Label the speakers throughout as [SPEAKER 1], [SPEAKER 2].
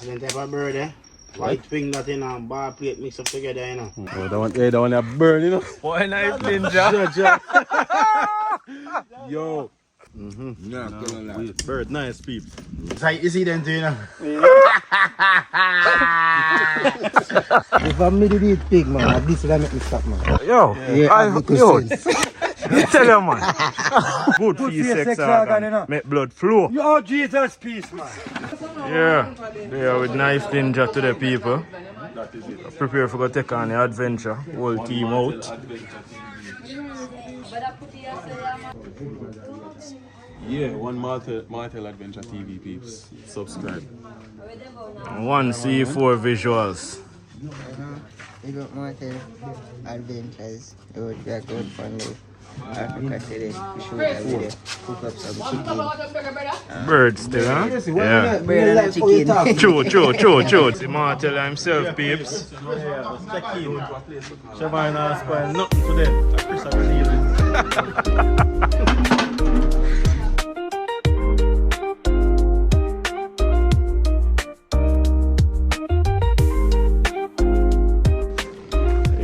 [SPEAKER 1] Same type of bird, eh? White wing that in a bar plate mix up together, you know.
[SPEAKER 2] Oh, that one that burn, you know.
[SPEAKER 3] Boy, nice ninja.
[SPEAKER 2] Yo. Bird, nice peeps.
[SPEAKER 1] It's like you see them too, you know.
[SPEAKER 4] If I'm middle eat pig, man, this will make me stop, man.
[SPEAKER 3] Yo,
[SPEAKER 4] Yeah,
[SPEAKER 3] yo. Tell you, man. Good for your sex organ,
[SPEAKER 4] you know.
[SPEAKER 3] make blood flow.
[SPEAKER 4] Oh, Jesus, peace, man.
[SPEAKER 3] Yeah, they are with nice ninja to the people. Prepare for go take on the adventure. Whole team out.
[SPEAKER 2] Yeah, one Martel Adventure TV peeps. Subscribe.
[SPEAKER 3] 1C4 visuals.
[SPEAKER 5] We got Martin Adventures. It would be a good fun day. Africa today. We should have video. Cook up some chicken.
[SPEAKER 3] Birds still, huh? Yeah.
[SPEAKER 5] Bread and chicken.
[SPEAKER 3] True. The Martel himself, peeps.
[SPEAKER 2] Shavine has spoiled nothing today. Chris have released it.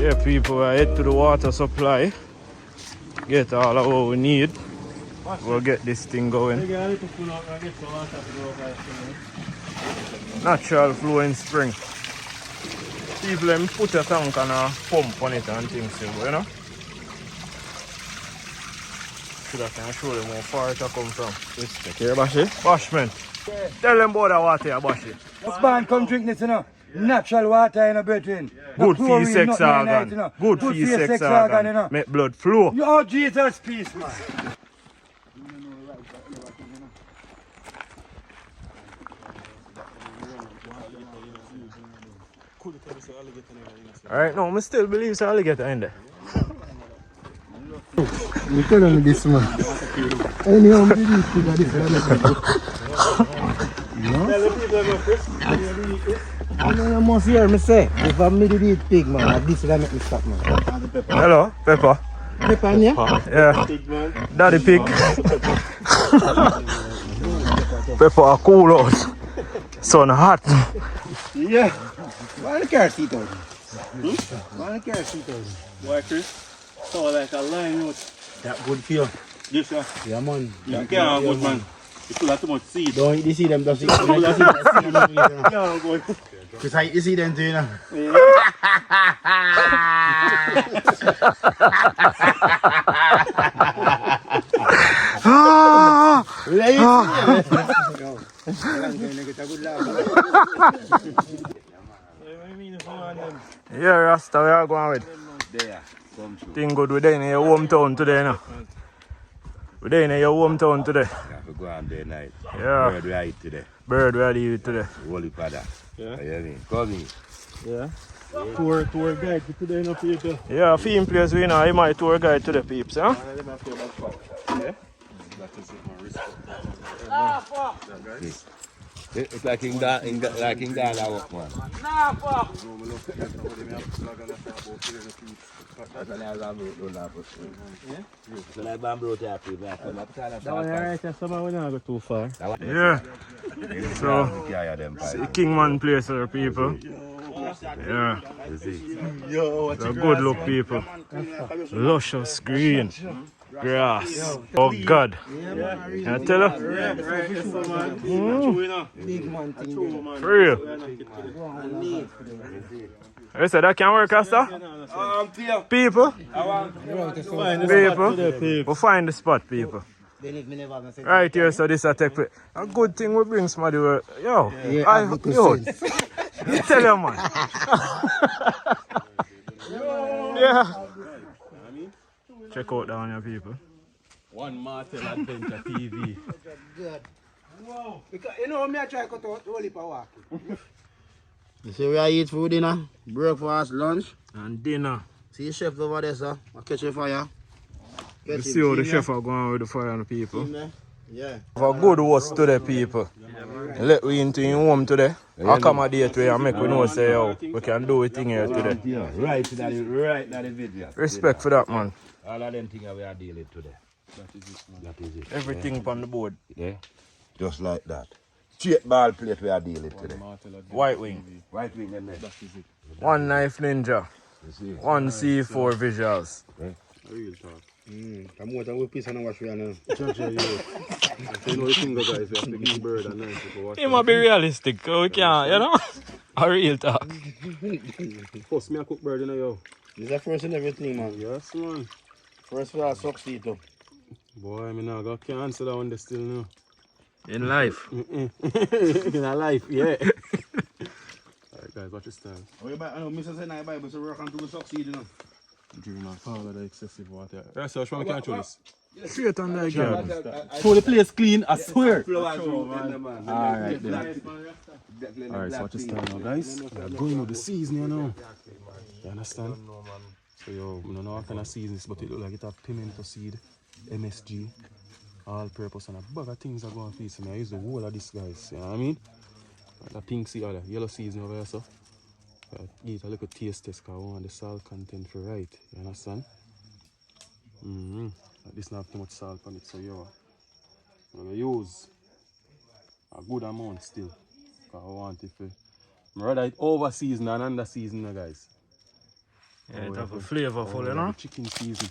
[SPEAKER 3] Yeah, people, I head to the water supply. Get all of what we need. We'll get this thing going. Natural flowing spring. People them put a tank and a pump on it and things, you know. So that can show them how far it come from.
[SPEAKER 2] Here, Bashi.
[SPEAKER 3] Bashman. Tell them about the water here, Bashi.
[SPEAKER 4] This man come drink this, you know. Natural water in a brethren.
[SPEAKER 3] Good for your sex organ. Good for your sex organ,
[SPEAKER 4] you know.
[SPEAKER 3] Make blood flow.
[SPEAKER 4] Oh, Jesus, peace, man.
[SPEAKER 3] Alright, no, I still believe it's alligator in there.
[SPEAKER 4] You tell me this, man. Anyhow, I'm really good at this. You know? You must hear me say, if I'm middle eat pig, man, this will make me stop, man.
[SPEAKER 3] Hello, Pepper.
[SPEAKER 4] Pepper, yeah?
[SPEAKER 3] Yeah. Daddy pig. Pepper are cool out. Sun hot.
[SPEAKER 4] Yeah. Why the car seat out? Why the car seat out?
[SPEAKER 2] Why, Chris? So like a line out.
[SPEAKER 1] That good for you.
[SPEAKER 2] Yes, yeah.
[SPEAKER 1] Yeah, man.
[SPEAKER 2] You can't good, man. You still have too much seed.
[SPEAKER 1] Don't eat the seed, them just eat the seed.
[SPEAKER 2] Yeah, good.
[SPEAKER 1] It's like you see them too, you know.
[SPEAKER 3] Yeah, Rasta, we are going with. Thing good, we're in your hometown today, no? We're in your hometown today.
[SPEAKER 6] Yeah, we go on day night.
[SPEAKER 3] Yeah.
[SPEAKER 6] Bird right today.
[SPEAKER 3] Bird, where do you eat today?
[SPEAKER 6] Holy father.
[SPEAKER 2] Yeah.
[SPEAKER 6] You hear me? Come in.
[SPEAKER 2] Yeah. Tour guide for today, no people.
[SPEAKER 3] Yeah, film place we know, he might tour guide to the peeps, huh?
[SPEAKER 2] Yeah. That is it, man. Respect.
[SPEAKER 6] It's like in Ghana work, man.
[SPEAKER 2] Go too far.
[SPEAKER 3] Yeah. So, see Kingman place for the people. Yeah.
[SPEAKER 2] Yo,
[SPEAKER 3] So good look, people. Luscious green grass. Oh God. Can I tell you?
[SPEAKER 4] Big man thing.
[SPEAKER 3] For real. You said that can work, Rasta? People? People? We'll find the spot, people. Right here, so this will take place. A good thing we bring somebody where, yo, yo, tell you, man. Yeah. Check out down here, people.
[SPEAKER 2] One Martel Adventure TV.
[SPEAKER 4] Good. Wow. Because, you know, me I try to cut out the whole heap of walk.
[SPEAKER 1] You see, we are eat food, you know. Breakfast, lunch.
[SPEAKER 3] And dinner.
[SPEAKER 1] See the chef over there, sir. I catch a fire.
[SPEAKER 3] You see how the chef are going with the fire on the people.
[SPEAKER 1] Yeah.
[SPEAKER 3] Have a good host to the people. Let we into your home today. Accommodate we and make we know say yo, we can do a thing here today.
[SPEAKER 6] Right to the video.
[SPEAKER 3] Respect for that, man.
[SPEAKER 6] All of them things we are dealing today. That is it.
[SPEAKER 3] Everything on the board.
[SPEAKER 6] Yeah. Just like that. straight ball plate we are dealing today.
[SPEAKER 3] White wing.
[SPEAKER 6] White wing and that.
[SPEAKER 3] One knife ninja.
[SPEAKER 6] You see?
[SPEAKER 3] One C4 visuals.
[SPEAKER 2] Real talk.
[SPEAKER 1] Come out and we piece and wash we now.
[SPEAKER 2] You know the thing, guys, we have to give bird a nice to watch.
[SPEAKER 3] It might be realistic. We can't, you know? A real talk.
[SPEAKER 2] First, me a cook bird, you know, yo.
[SPEAKER 1] This is the first in everything, man.
[SPEAKER 2] Yes, man.
[SPEAKER 1] First we are succeed too.
[SPEAKER 2] Boy, I mean, I can't answer that one still now.
[SPEAKER 3] In life.
[SPEAKER 2] In a life, yeah. Alright, guys, watch this time.
[SPEAKER 1] Oh, you buy, I know, Mr. Say, I buy, but so work on to succeed, you know.
[SPEAKER 2] During our father, the excessive water. Right, so, I can't show this.
[SPEAKER 3] Straight on that girl.
[SPEAKER 2] So the place clean, I swear.
[SPEAKER 6] Alright,
[SPEAKER 2] Alright, so watch this time now, guys. We are going with the season, you know. You understand? So, yo, I don't know what kind of season this, but it look like it have pimento seed, MSG, all purpose, and a bag of things are going to feed. So, I use the whole of this, guys. You know what I mean? The pink seed or the yellow season over here, so. Eat a little taste test because I want the salt content for right. You understand? This not too much salt on it, so yo, I'm going to use a good amount still. Because I want it to. Rather it over season and under season, guys.
[SPEAKER 3] Yeah, it have a flavorful, you know?
[SPEAKER 2] Chicken season.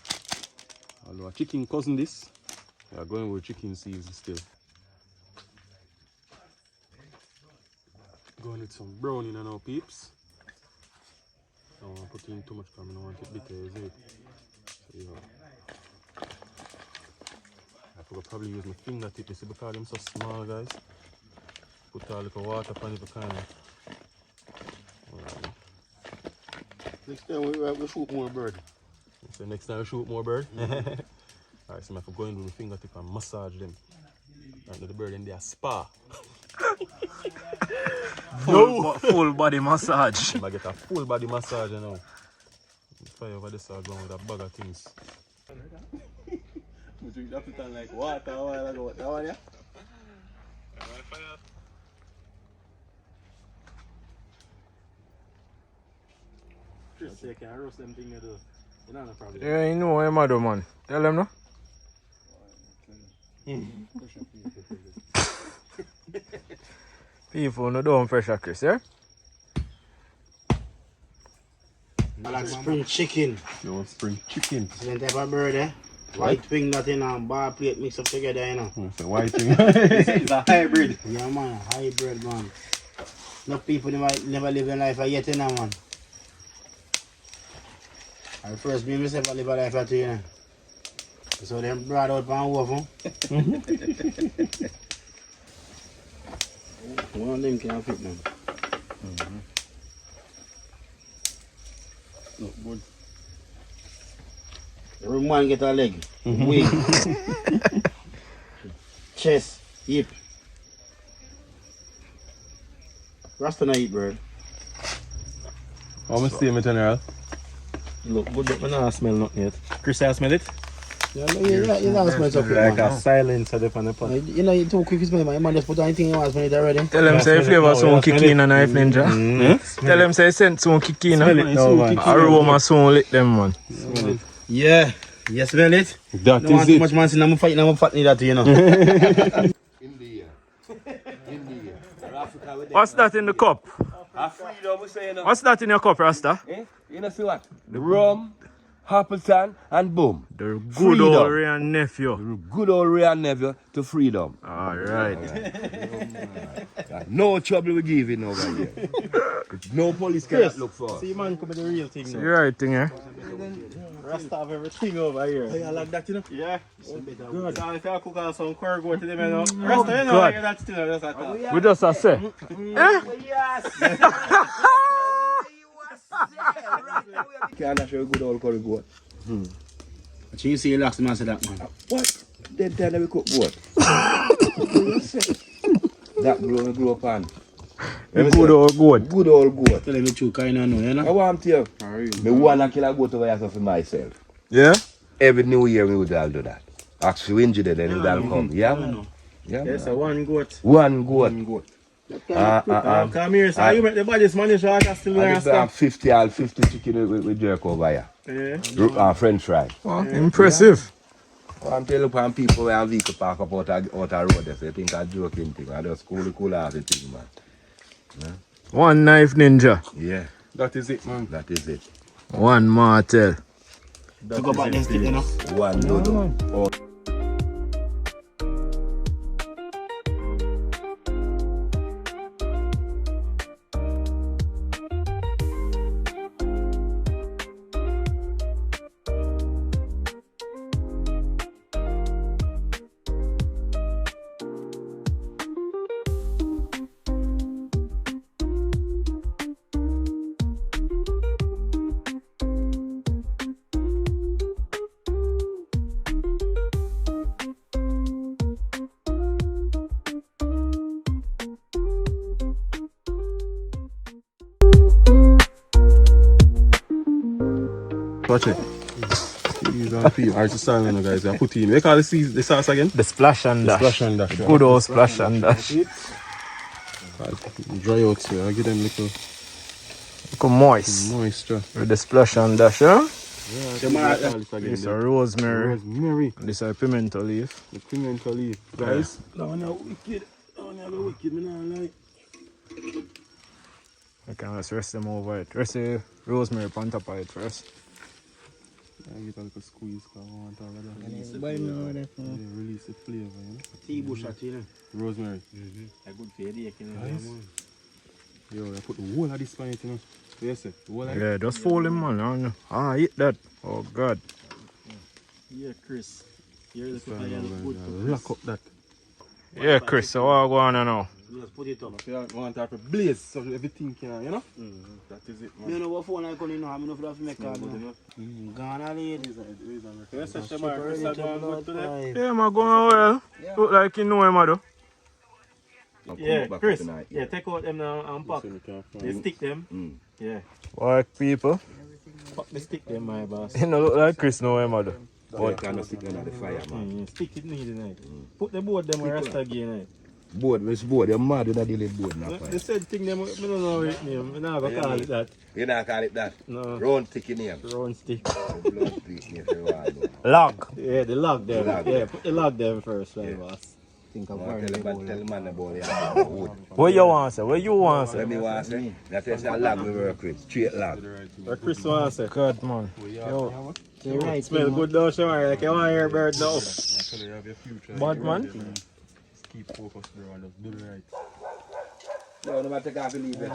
[SPEAKER 2] Although a chicken cousin this, we are going with chicken season still. Going with some browning and our peeps. I don't want to put in too much because I don't want it bitter, is it? So, yeah. I could probably use my fingertip, you see, because them so small, guys. Put a little water on it, kind of.
[SPEAKER 1] Next time we shoot more bird.
[SPEAKER 2] So next time we shoot more bird? Alright, so I have to go in with my fingertip and massage them. And the bird in there spa.
[SPEAKER 3] Full body massage.
[SPEAKER 2] I get a full body massage, you know. Fire over this side going with a bag of things.
[SPEAKER 6] You drink that put on like water a while ago. That one, yeah?
[SPEAKER 2] Chris, you can roast them things you do. You know, no problem.
[SPEAKER 3] Yeah, you know what I'm do, man. Tell them, no? People no don't pressure Chris, yeah?
[SPEAKER 1] I like spring chicken.
[SPEAKER 2] You want spring chicken?
[SPEAKER 1] Same type of bird, eh? White wing, that in a bar plate mix up together, you know.
[SPEAKER 2] It's a white thing.
[SPEAKER 6] It's a hybrid.
[SPEAKER 1] Yeah, man, hybrid, man. No people never live a life yet, you know, man. I first me myself I live a life at you know. So them brought out from oven. One of them can fit them. Look good. Every man get a leg, wing, chest, hip. Rasta na eat bird.
[SPEAKER 2] How much steam it general?
[SPEAKER 6] Look good, but I don't smell nothing yet. Chris, I smell it?
[SPEAKER 1] Yeah, you know smell something,
[SPEAKER 6] Like
[SPEAKER 1] man.
[SPEAKER 6] a silence at the pan.
[SPEAKER 1] You know, you too quick to smell, man. You man just put anything you want to smell it already.
[SPEAKER 3] Tell them say flavor soon kick in a knife ninja. Tell them say scent soon kick in. Aroma soon lick them, man.
[SPEAKER 1] Yeah, you smell it?
[SPEAKER 2] That
[SPEAKER 1] Don't want too much man, I'm fighting, I'm fat that, you know.
[SPEAKER 6] India. Africa with
[SPEAKER 3] What's that in the cup?
[SPEAKER 6] freedom, we say, you know.
[SPEAKER 3] What's that in your cup, Rasta?
[SPEAKER 6] Eh? You know, see what? The rum, Appleton, and boom.
[SPEAKER 3] The good
[SPEAKER 6] Freedom.
[SPEAKER 3] old Ray and nephew.
[SPEAKER 6] Good old Ray and Neville to freedom.
[SPEAKER 3] Alright.
[SPEAKER 6] No trouble we give it over here. No police can look for us.
[SPEAKER 4] See, man, come with the real thing
[SPEAKER 3] See
[SPEAKER 4] now.
[SPEAKER 3] the right thing, eh?
[SPEAKER 4] Rasta have everything over here.
[SPEAKER 1] I like that, you know?
[SPEAKER 4] Yeah. Good. So if I cook out some curry goat to them, you know. Rasta, you know, I get that still. Just like that.
[SPEAKER 3] We just a say. Eh?
[SPEAKER 6] Can't show good old curry goat.
[SPEAKER 1] But you see, you lost the man say that, man.
[SPEAKER 6] What? Then tell them we cook goat. That grow up on.
[SPEAKER 3] Good old goat.
[SPEAKER 6] Good old goat.
[SPEAKER 1] Tell them the truth, I know, you
[SPEAKER 6] I
[SPEAKER 1] know?
[SPEAKER 6] want to tell you. Me want to kill a goat over here for myself.
[SPEAKER 3] Yeah?
[SPEAKER 6] Every new year we would all do that. Actually, when you did, then we would all come. Yeah, man. Yeah,
[SPEAKER 4] Yes,
[SPEAKER 6] man.
[SPEAKER 4] one goat.
[SPEAKER 6] One goat.
[SPEAKER 4] Come here, so you make the bodies money, so I can still
[SPEAKER 6] I have 50 chicken with jerk over here.
[SPEAKER 4] Yeah.
[SPEAKER 6] French fry.
[SPEAKER 3] Well, impressive.
[SPEAKER 6] I'm telling you, people where have vehicle park up out of road, they say, think I'm joking thing. I just cool off the thing, man. Yeah.
[SPEAKER 3] One knife ninja.
[SPEAKER 6] Yeah,
[SPEAKER 2] That is it, man.
[SPEAKER 6] that is it.
[SPEAKER 3] One martel.
[SPEAKER 1] To go back and stick, you know.
[SPEAKER 6] One dodo. Oh.
[SPEAKER 2] Watch it. Cheese and peel. Alright, so salmon, guys. I put in. We call the sauce again?
[SPEAKER 3] The splash and dash.
[SPEAKER 2] Splash and dash.
[SPEAKER 3] Good old splash and dash.
[SPEAKER 2] Dry out so I give them little
[SPEAKER 3] Look moist.
[SPEAKER 2] moisture.
[SPEAKER 3] With the splash and dash, huh?
[SPEAKER 2] Yeah,
[SPEAKER 3] This is rosemary.
[SPEAKER 2] rosemary.
[SPEAKER 3] And this is pimento leaf.
[SPEAKER 2] The pimento leaf. Guys, that one are wicked. That one are wicked, me not like.
[SPEAKER 3] I can just rest them over it. Rest the rosemary on top of it first.
[SPEAKER 2] I get a little squeeze because I want to release
[SPEAKER 5] Release
[SPEAKER 2] the flavor, you know?
[SPEAKER 1] Tea bush at you,
[SPEAKER 2] Rosemary.
[SPEAKER 1] A good fade,
[SPEAKER 2] Nice. Yo, I put the whole of this on it, you know? Yes, sir. The whole of it.
[SPEAKER 3] Yeah, just fold him, man. Ah, eat that. Oh, God.
[SPEAKER 7] Yeah, Chris. You're the
[SPEAKER 2] Sorry,
[SPEAKER 7] supplier
[SPEAKER 2] man,
[SPEAKER 7] of food
[SPEAKER 2] I
[SPEAKER 7] for
[SPEAKER 2] lock up that.
[SPEAKER 3] Yeah, Chris, so what go on now?
[SPEAKER 1] Just put it up.
[SPEAKER 2] So I want to have a blaze so everything can, you know? That is it,
[SPEAKER 1] You
[SPEAKER 2] man.
[SPEAKER 1] know what phone I call you now? I mean, if you have to make a Ghana lady.
[SPEAKER 2] Yes, sir, Shamar. Chris, I go good today.
[SPEAKER 3] Yeah, man, going well. Look like you know him, man.
[SPEAKER 7] Yeah, Chris. Yeah, take out them now and pack. They stick them. Yeah.
[SPEAKER 3] What people?
[SPEAKER 7] Pack the stick them, my boss.
[SPEAKER 3] You know, look like Chris know him, man.
[SPEAKER 6] But kind of stick on the fire, man.
[SPEAKER 7] Stick it neat tonight. Put the board them where Rasta again.
[SPEAKER 6] Board, which board? You're mad with a delete board now.
[SPEAKER 7] The said thing them, I don't know it name. I never call it that.
[SPEAKER 6] You not call it that?
[SPEAKER 7] No.
[SPEAKER 6] Round sticky name.
[SPEAKER 7] Round stick.
[SPEAKER 6] Blood stick name, if you want to know.
[SPEAKER 3] Log.
[SPEAKER 7] Yeah, the log them.
[SPEAKER 6] The log.
[SPEAKER 7] Yeah, put the log them first, my boss.
[SPEAKER 6] Think of tell the man about it. Wood.
[SPEAKER 3] What you want, sir? What you want,
[SPEAKER 6] Let
[SPEAKER 3] sir?
[SPEAKER 6] me want to say, that's a log we work with. Straight log.
[SPEAKER 7] What Chris wants to say?
[SPEAKER 3] Good, man.
[SPEAKER 7] Yo, smell good though, Shamar. Like you want to hear bird now.
[SPEAKER 3] Bad, man.
[SPEAKER 2] Keep focused, bro, and just do it right.
[SPEAKER 6] No, no matter how you leave it.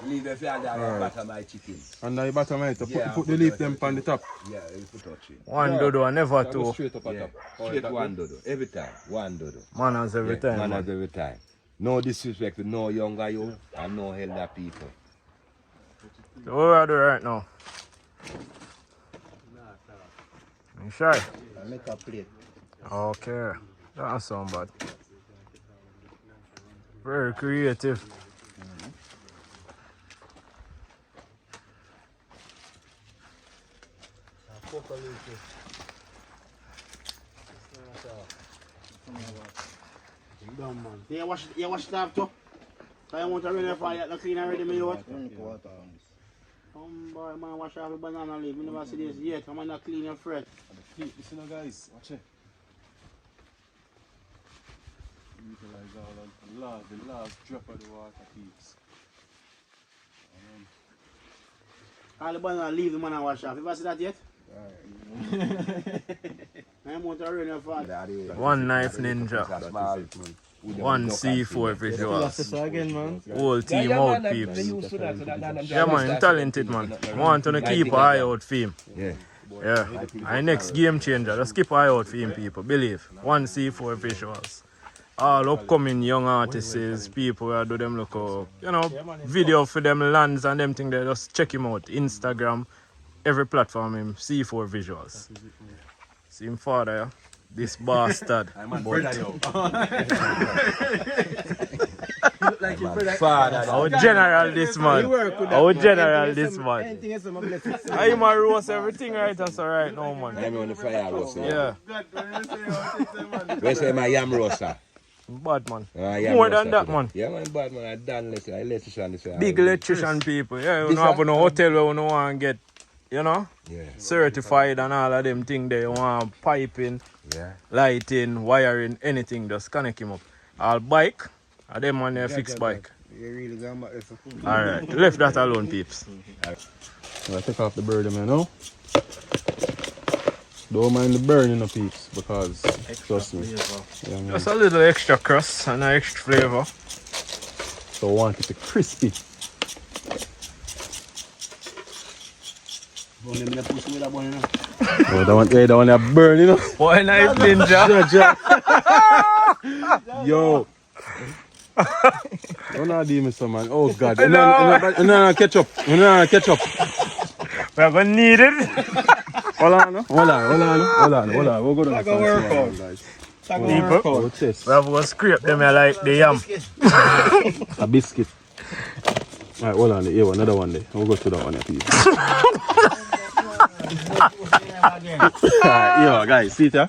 [SPEAKER 6] Leave it for under butter my chicken.
[SPEAKER 2] Under the bottom, right?
[SPEAKER 6] Yeah,
[SPEAKER 2] Put the leaf them on the top.
[SPEAKER 6] Yeah, you put touch it.
[SPEAKER 3] One dodo, never
[SPEAKER 2] Go
[SPEAKER 3] two.
[SPEAKER 2] straight up at
[SPEAKER 6] Yeah.
[SPEAKER 2] top.
[SPEAKER 6] Straight one dodo. Every time. One dodo.
[SPEAKER 3] Manners every time,
[SPEAKER 6] Manners
[SPEAKER 3] man.
[SPEAKER 6] every time. No disrespect to no younger you and no elder people.
[SPEAKER 3] So what are you doing right now? You shy?
[SPEAKER 4] Make a plate.
[SPEAKER 3] Okay. That sound bad. Very creative.
[SPEAKER 1] Done, man. You wash it up too? So you want to run the fire, not clean already, me what? Boy, man, wash off the banana leaf. I never see this yet. I'm not clean and fresh.
[SPEAKER 2] Listen, guys, watch it. Utilize all the last drop of the water, peeps.
[SPEAKER 1] All the banana leave the man and wash off. You ever see that yet? I want to run the fire.
[SPEAKER 3] One knife ninja. One C4 visuals.
[SPEAKER 7] Again, man.
[SPEAKER 3] Whole team out, peeps. Yeah, man, talented, man. Want to keep an eye out for him.
[SPEAKER 6] Yeah.
[SPEAKER 3] Yeah. Our next game changer. Just keep an eye out for him, people. Believe. One C4 visuals. All upcoming young artists, people who do them look up, video for them lands and them thing there. Just check him out. Instagram, every platform, him C4 visuals. See him father, yeah? This bastard. Our general this man. Our general this man. I'm a roast everything right that's alright now, man.
[SPEAKER 6] I'm on the fire roast.
[SPEAKER 3] Yeah.
[SPEAKER 6] Where's my yam roaster?
[SPEAKER 3] Bad man.
[SPEAKER 6] Yam
[SPEAKER 3] More than
[SPEAKER 6] roaster
[SPEAKER 3] that,
[SPEAKER 6] today.
[SPEAKER 3] man.
[SPEAKER 6] Yeah, man, bad man. I done electrician this way.
[SPEAKER 3] Big electrician people. Yeah, you don't have no hotel where you don't want to get you know,
[SPEAKER 6] Yeah.
[SPEAKER 3] certified and all of them things they want piping,
[SPEAKER 6] Yeah.
[SPEAKER 3] lighting, wiring, anything, just connect him up. All bike, and them on their fixed bike.
[SPEAKER 4] You really got my effort.
[SPEAKER 3] Alright, left that alone, peeps.
[SPEAKER 2] I take off the bird, man, no? Don't mind the burning of peeps, because trust me. Yeah, man.
[SPEAKER 3] Just a little extra crust and an extra flavor.
[SPEAKER 2] So I want it to crispy.
[SPEAKER 1] Bone them in the pussy with that bone, you know.
[SPEAKER 2] Oh, that one that burn, you know?
[SPEAKER 3] Boy, nice ninja.
[SPEAKER 2] Yo. Don't not do me some, man. Oh, God.
[SPEAKER 3] No.
[SPEAKER 2] Ketchup. Ketchup.
[SPEAKER 3] We're gonna need it.
[SPEAKER 2] Hold on. We'll go to the workout, guys.
[SPEAKER 3] People,
[SPEAKER 2] Test.
[SPEAKER 3] we have to scrape them here like the yam.
[SPEAKER 2] A biscuit. Alright, hold on. Here, another one there. We'll go to that one there, please. Alright, yo, guys, see it, yeah?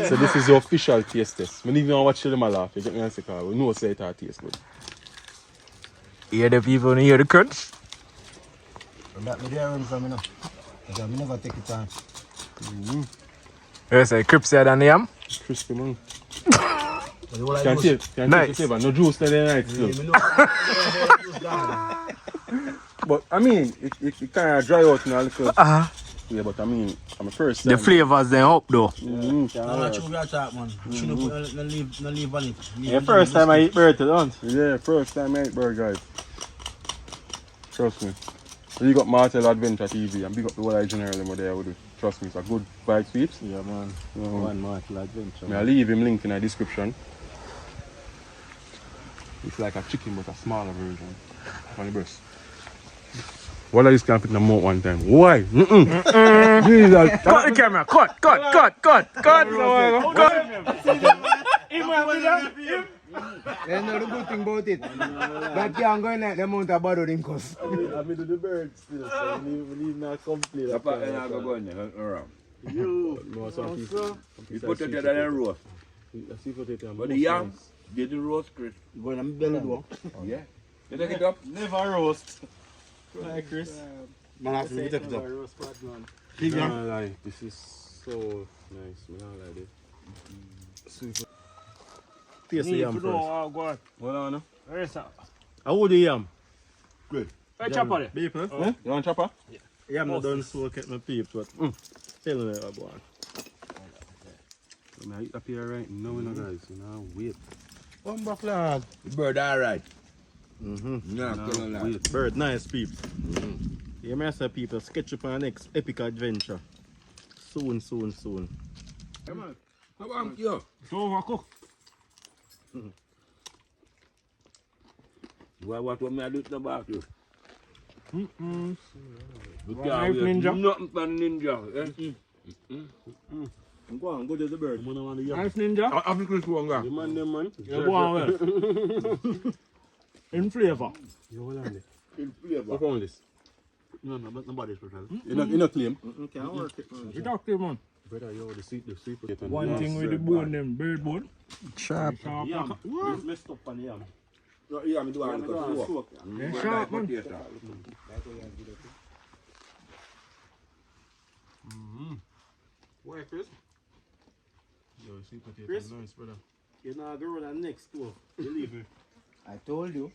[SPEAKER 2] So this is your official taste test. We even watch them a laugh. You get me on car. We know say it tastes good.
[SPEAKER 3] Hear the people and hear the crunch.
[SPEAKER 4] That me there run from me now. Because I never take it on.
[SPEAKER 3] You say crispier than the yam?
[SPEAKER 2] Crispy, man.
[SPEAKER 1] Can't
[SPEAKER 2] Can't
[SPEAKER 3] Nice.
[SPEAKER 2] taste it. No juice there night still. But I mean, it kind of dry out now because yeah. But I mean, I'm a first time.
[SPEAKER 3] The flavors then up though.
[SPEAKER 1] man. No leave on it.
[SPEAKER 2] Yeah, first time I eat bird, don't? Yeah, first time I eat bird, guys. Trust me. Big up Martel Adventure TV and big up the whole general them there with it. Trust me, it's a good bike sweeps.
[SPEAKER 1] Yeah, man. One Martel Adventure.
[SPEAKER 2] I'll leave him link in the description. It's like a chicken but a smaller version on the breast. What are you going to fit in the mouth one time? Why? Jesus.
[SPEAKER 3] Cut the camera. Cut.
[SPEAKER 4] Then know the good thing about it. That can't go in there, the amount of bother him cost.
[SPEAKER 2] I mean, do the bird still, so we need not complain.
[SPEAKER 6] That's why I'm not going there. Around.
[SPEAKER 2] You
[SPEAKER 6] put it in the roast. But the yam, get the roast crisp.
[SPEAKER 1] Go in the belly door.
[SPEAKER 6] Yeah. You take it up?
[SPEAKER 7] Never roast. Like Chris.
[SPEAKER 1] Man, I have to take it up.
[SPEAKER 2] Big yam. Like, this is so nice. Man, I like it. Super.
[SPEAKER 7] Taste the yam first.
[SPEAKER 3] Go on.
[SPEAKER 2] Hold on, no?
[SPEAKER 7] How would the yam?
[SPEAKER 3] Hey, chopper there.
[SPEAKER 7] People?
[SPEAKER 2] You want chopper?
[SPEAKER 7] Yam not done soak at my peeps, but tell me what go on.
[SPEAKER 2] I eat up here right now, you know, guys. You know, wait.
[SPEAKER 1] Bumper flag.
[SPEAKER 6] The bird alright.
[SPEAKER 2] Wait.
[SPEAKER 7] Bird, nice peeps. You may say people, sketch up our next epic adventure. Soon.
[SPEAKER 6] Come on. Come on, yo.
[SPEAKER 3] So overcooked.
[SPEAKER 6] What me I do to the back you?
[SPEAKER 3] Knife ninja.
[SPEAKER 6] Nothing for ninja.
[SPEAKER 7] Go on, go to the bird.
[SPEAKER 3] Knife ninja.
[SPEAKER 6] I have to go on.
[SPEAKER 7] The man, them man.
[SPEAKER 3] You go on well. In flavor.
[SPEAKER 2] You hold on there.
[SPEAKER 6] In flavor.
[SPEAKER 2] What on this?
[SPEAKER 1] No, nobody's special.
[SPEAKER 2] You not claim?
[SPEAKER 7] Can't work it.
[SPEAKER 3] You talk to him, man.
[SPEAKER 2] Brother, yo, the sweet potato.
[SPEAKER 3] One thing with the bone, them bird bone.
[SPEAKER 5] Sharp.
[SPEAKER 7] Yam. What? Messed up on the yam.
[SPEAKER 6] No, yeah, me do it because soak.
[SPEAKER 3] Yeah, sharp, man.
[SPEAKER 2] Why, Chris? Yo, sweet potato.
[SPEAKER 7] Chris?
[SPEAKER 2] Nice, brother.
[SPEAKER 7] You're not going to next door. Believe me.
[SPEAKER 4] I told you.